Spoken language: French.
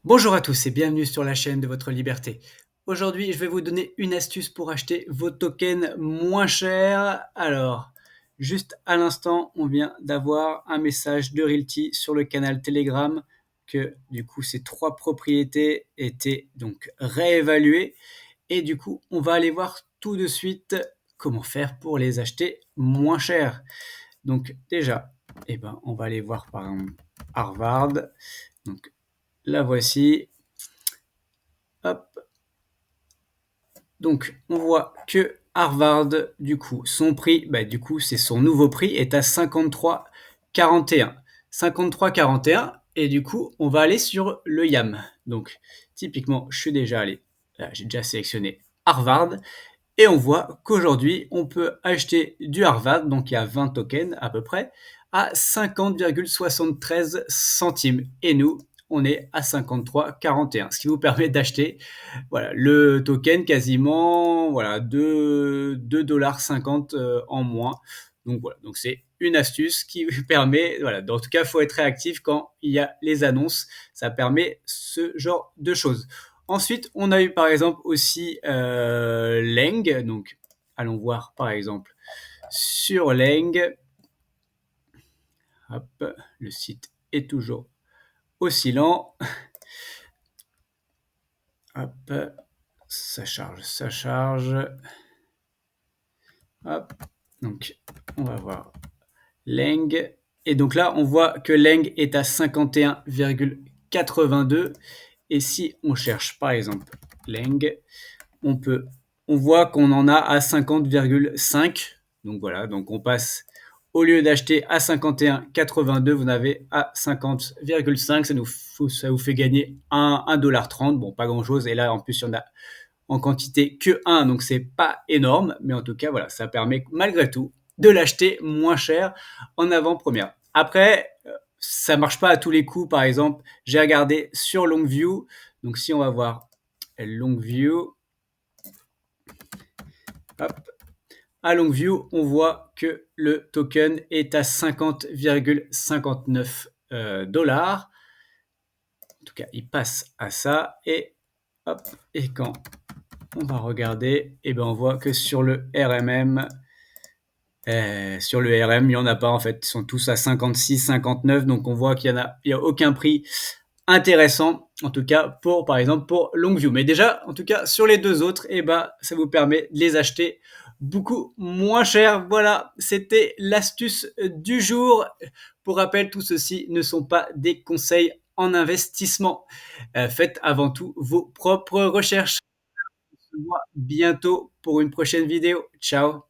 Bonjour à tous et bienvenue sur la chaîne de votre liberté. Aujourd'hui, je vais vous donner une astuce pour acheter vos tokens moins chers. Alors, juste à l'instant, on vient d'avoir un message de Realty sur le canal Telegram que du coup ces trois propriétés étaient donc réévaluées et du coup, on va aller voir tout de suite comment faire pour les acheter moins cher. Donc déjà, on va aller voir par exemple Harvard. Donc la voici. Hop. Donc, on voit que Harvard, du coup, son prix, c'est son nouveau prix, est à 53,41. 53,41, et du coup, on va aller sur le YAM. Donc, typiquement, je suis déjà allé, là, j'ai déjà sélectionné Harvard, et on voit qu'aujourd'hui, on peut acheter du Harvard, donc il y a 20 tokens à peu près, à 50,73 centimes. Et nous, on est à 53,41, ce qui vous permet d'acheter voilà, le token quasiment voilà, 2,50 $ en moins. Donc voilà, donc c'est une astuce qui vous permet, voilà, en tout cas, il faut être réactif quand il y a les annonces. Ça permet ce genre de choses. Ensuite, on a eu par exemple aussi Leng. Donc, allons voir par exemple sur Leng. Hop, le site est toujours aussi lent. Hop, ça charge, ça charge. Hop, donc on va voir Leng. Et donc là, on voit que Leng est à 51,82. Et si on cherche par exemple Leng, on peut, on voit qu'on en a à 50,5. Donc voilà, donc on passe, au lieu d'acheter à 51,82, vous en avez à 50,5. Ça vous fait gagner 1,30 $. Bon, pas grand chose. Et là, en plus, il y en a en quantité que 1, donc c'est pas énorme. Mais en tout cas, voilà, ça permet malgré tout de l'acheter moins cher en avant-première. Après, ça marche pas à tous les coups. Par exemple, j'ai regardé sur Longview. Donc si on va voir Longview, hop, à Longview, on voit que le token est à 50,59 dollars. En tout cas, il passe à ça. Et hop, et quand on va regarder, et ben on voit que sur le RMM, il n'y en a pas en fait. Ils sont tous à 56, 59. Donc on voit qu'il y a aucun prix intéressant, en tout cas pour, par exemple, pour Longview. Mais déjà, en tout cas, sur les deux autres, ça vous permet de les acheter beaucoup moins cher. Voilà, c'était l'astuce du jour. Pour rappel, tout ceci ne sont pas des conseils en investissement. Faites avant tout vos propres recherches. On se voit bientôt pour une prochaine vidéo. Ciao.